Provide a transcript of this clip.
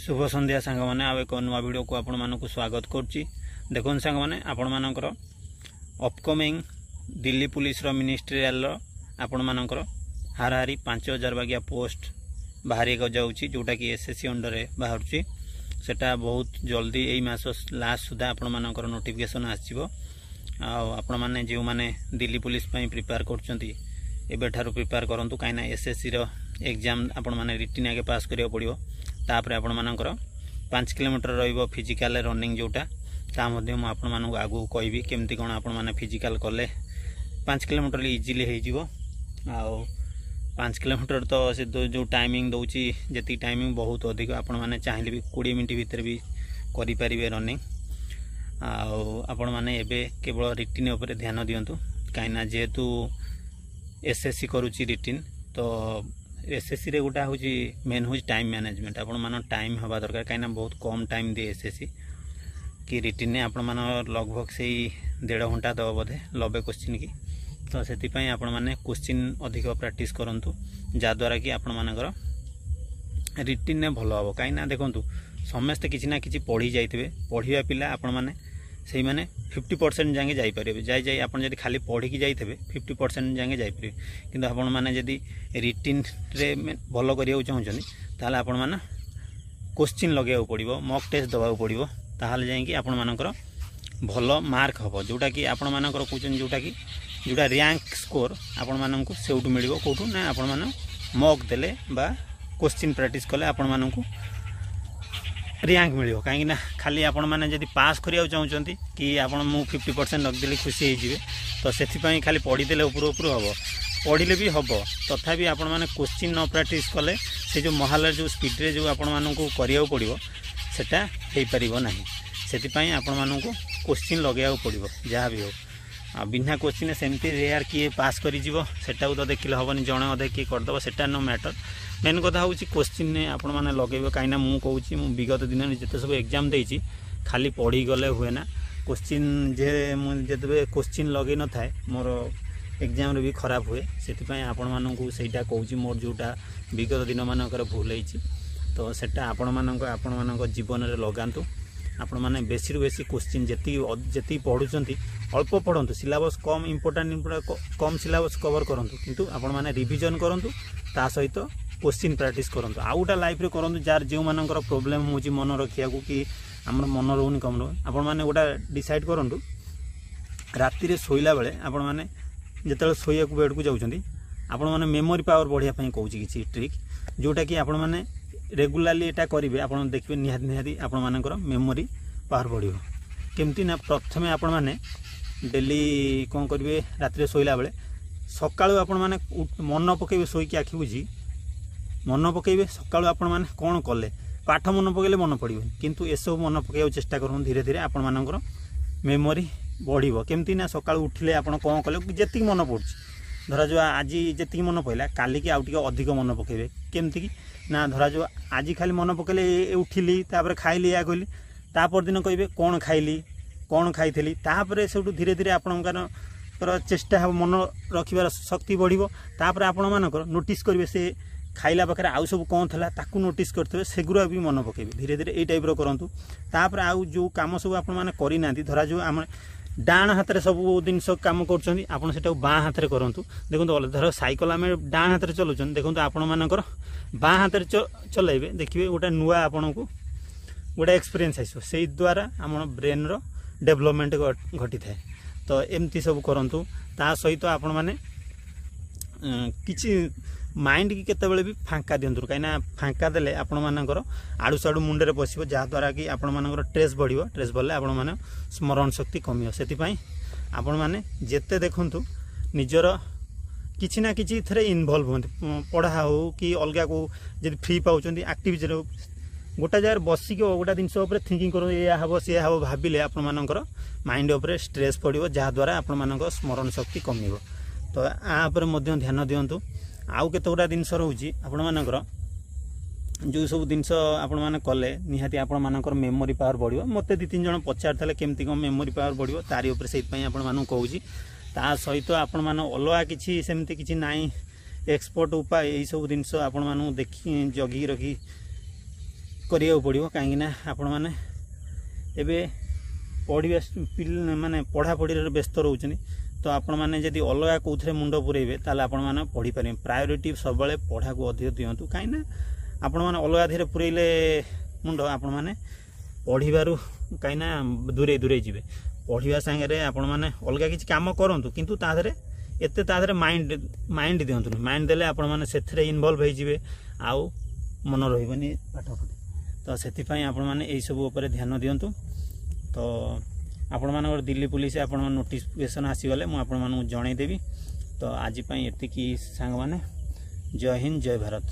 शुभ संध्या सांग मैंने आउ एक नुआ वीडियो को आपण मानक स्वागत करुच्ची। देखो सांग मैंने आपण मानकर अपकमिंग दिल्ली पुलिस मिनिस्ट्रियल आपण मानकर हाराहारी 5000 बागिया पोस्ट बाहरी जाऊँगी जोटा कि एसएससी अंडर बाहर सेटा बहुत जल्दी यही मास लास्ट सुधा आपण मानकर नोटिफिकेशन आसो। आपण मैंने जो मैंने दिल्ली पुलिस प्रिपेयर कर प्रिपेयर करूँ कहीं एसएससी एग्जाम आपण मैंने रिटिन आगे पास करिया पड़ो। तापर आपण मानकर 5 किलोमीटर रहिबो फिजिकल रनिंग जोटा ता मध्य मु आपण मानक आगु कहबी केमती कोन आपण माने फिजिकल कले 5 किलोमीटर इजीली हो जिवो। आ 5 किलोमीटर तो से जो टाइमिंग दउची जति टाइमिंग बहुत अधिक आपण माने चाहिले भी 20 मिनिट भीतर भी करि परिबे रनिंग। आ आपण माने एबे केवल रिटिन ऊपर ध्यान दियंतु काइना जेतु एसएससी करूची रिटिन तो एसएससी रे गोटा हूँ मेन हूँ टाइम मैनेजमेंट आपण मान टाइम हवा दरकार कहीं बहुत कम टाइम दिए एसएससी कि रिटिन आपण मान लगभग से 1.5 घंटा दब बोधे 90 क्वेश्चन की तो से आपण मैंने क्वेश्चन अधिक प्रैक्टिस करूँ जहाद्वारा कि आपण मानकर रिटिन ने भल हम कहीं देखूँ समस्ते किसी ना कि पढ़ी जाइए पढ़ा पिला आपण मैंने से मैंने 50% जाए जापर जाए आप खाली पढ़ी जाइए 50% जाए जापर कि आपण मैंने जदि रिटिन रे भल करा चाहते ताल आपण मैंने क्वेश्चन लगे पड़ो मॉक टेस्ट दवा पड़ो ताल जाकि आपण मानकर भल मार्क हम जोटा कि आपण मानकर कहते जोटा रैंक स्कोर आपण मानक से मिल कौटू ना आपण मैंने मॉक देले बा क्वेश्चन प्रैक्टिस कले आपण मानक रैंक मिल कहीं खाली आपण मैंने जब पास करा चाहते कि आप 50% रखिदे खुशी होइजिवे तो से खाली पढ़ीदे उपर उपर हम पढ़ले भी हम तथापि आपण मैंने क्वेश्चन न प्रैक्टिस कले से जो महालय जो स्पीड रे जो आपण मानक करिया पड़ो सेटा हो पारिबो नाही। सेति आपण मानक क्वेश्चन लगे पड़ो जहाँ भी हो बिना क्वेश्चन सेमती रेयर किए पास करी सेटा तो देखिले हेनी जड़े अधे किए करदेव सेटा नो मैटर मेन कथा हूँ क्वेश्चन ने आपण मैंने लगे कहीं मुझे विगत दिन जिते सब एग्जाम देती खाली पढ़ी गले हुए ना क्वेश्चन जे मुझे क्वेश्चन लगे न थाए मोर एग्जाम भी खराब हुए से आपण मानक सहीटा कहूँ मोर जोटा विगत दिन मानकर भूल होती तो सेटा आपण मानक जीवन में लगातु आपण मैंने बेसी रु बेसी क्वेश्चन जी पढ़ुंट अल्प पढ़ु सिलेबस कम इम्पोर्टाट कम सिलेबस कवर करूँ किंतु आपण मैंने रिविजन करूँ ता सहित क्वेश्चन प्रैक्टिस करूँ आउ गोटा लाइफ रे करूँ जार जो मानकर प्रोब्लेम हो मन रखा कि आम मन रोनी कम रोनी आपण मैंने गोटा डिसाइड करूँ राति शोला बेले आपण मैंने जिते शोया बेड को जाऊँच आपण मैंने मेमोरी पावर बढ़िया कहूँ किसी ट्रिक जोटा कि आपण मैंने रेगुलाली एटा करेंगे आप देखिए निहाती निहाती आपण मानकर मेमोरी पावर बढ़ केमती ना प्रथमे आपण मैंने डेली कौन करेंगे राति शोला बेले सकाळु आपण मैंने मन पकड़े शोईकी आखि बुझी मन पकड़े सकाळु आपण मैंने कौन कले पाठ मन पकड़े मन पड़ो किंतु एसबू मन पकड़ चेष्टा करूँ धीरे धीरे आपण मानकर मेमोरी बढ़ केमती ना सकाळु उठिले आपण कौन कले जी मन पड़ुଛି धरा जो आज जी मन पड़ा काली की आउ अधिक मन पकड़े केमती कि ना धरा जो आज खाली मन पकड़े उठिली तापर खाइली या कहली तापर दिन कहे कौन खाइली कौन खाई तापर से धीरे धीरे आपणकर चेष्टा मन रखार शक्ति बढ़ो तापर आपण मानकर नोटिस करेंगे से खाइला पाखे आउ सब कौन था ताकू नोटिस करते सेगुरा भी मन पकड़े धीरे धीरे यही टाइप करूँ तापर आउ जो कम सब आपने करना धरा जो आम डाण हाथ में सब जिनस कम कर बाँ हाथ में करूँ देखो धर साइकेल आम डाण हाथ में चलाऊँ देखो आपण मानकर बाँ हाथ में चलाइबे देखिए गोटे नुआ आपन को गोटे एक्सपीरियंस आसो से द्वारा आम ब्रेन रो डेवलपमेंट घटी थाए तो एमती सब करूँ ता सहित आपण मैंने किसी माइंड की केतबेले भी फांका दिंतु कहीं फांका देले आपण मानकर आड़ू साड़ू मुंडे पशिबो जहाद्वारा कि आपण मानकर ट्रेस बढ़िबो ट्रेस बढ़ले आपण माने स्मरण शक्ति कमियो सेतिपई आपण माने जेते देखंतु निजर किछि ना किछि थरे इन्वॉल्व होंते पढ़ा हो कि अलगा को जदि फ्री पाउचंदी एक्टिविटी रो गोटा जगह बसिक गोटा जिनस थिंकिंग करो या हम सी हम भाविले आपण मानकर माइंड उपर स्ट्रेस पड़ो जहाद्वारा आपण मानकर स्मरण शक्ति कमिबो तो आपर मध्य ध्यान दियंतु आउ केत गुड़ा जिनस रोचे आपण मानकर जो सब जिनस आपण मैंने कले निहाती आपण मानकर मेमोरी पावर बढ़ो मत 2-3 जन पचार केमती कम मेमोरी पावर बढ़ो तारी उपर से आपण मानक कहूँ ता सहित आपण मान अलग किसी सेमती किसी नाई एक्सपर्ट उपाय यही सब जिनस आपण मानक देखी जगी रखी କରିବାକୁ ପଡ଼ିବ। କାହିଁକିନା ଆପଣମାନେ ଏବେ ପଢ଼ିବା ମାନେ ପଢ଼ାପଢ଼ିରେ ବ୍ୟସ୍ତ ରହୁଛନ୍ତି। ତ ଆପଣମାନେ ଯଦି ଅଲଗା କେଉଁଥିରେ ମୁଣ୍ଡ ପୁରେଇବେ ତାହେଲେ ଆପଣମାନେ ପଢ଼ିପାରିବେ। ପ୍ରାୟୋରିଟି ସବୁବେଳେ ପଢ଼ାକୁ ଅଧିକ ଦିଅନ୍ତୁ। କାହିଁକିନା ଆପଣମାନେ ଅଲଗା ଧିରେ ପୁରେଇଲେ ମୁଣ୍ଡ ଆପଣମାନେ ପଢ଼ିବାରୁ କାହିଁକିନା ଦୂରେଇ ଯିବେ। ପଢ଼ିବା ସାଙ୍ଗରେ ଆପଣମାନେ ଅଲଗା କିଛି କାମ କରନ୍ତୁ, କିନ୍ତୁ ତା ଦେହରେ ମାଇଣ୍ଡ ଦିଅନ୍ତୁନି। ମାଇଣ୍ଡ ଦେଲେ ଆପଣମାନେ ସେଥିରେ ଇନଭଲ୍ଭ ହେଇଯିବେ, ଆଉ ମନ ରହିବନି ପାଠ ପ୍ରତି। ତ ସେଥିପାଇଁ ଆପଣମାନେ ଏଇସବୁ ଉପରେ ଧ୍ୟାନ ଦିଅନ୍ତୁ। ତ ଆପଣମାନଙ୍କର ଦିଲ୍ଲୀ ପୁଲିସ ଆପଣଙ୍କ ନୋଟିଫିକେସନ୍ ଆସିଗଲେ ମୁଁ ଆପଣମାନଙ୍କୁ ଜଣାଇଦେବି। ତ ଆଜି ପାଇଁ ଏତିକି ସାଙ୍ଗମାନେ। ଜୟ ହିନ୍ଦ, ଜୟ ଭାରତ।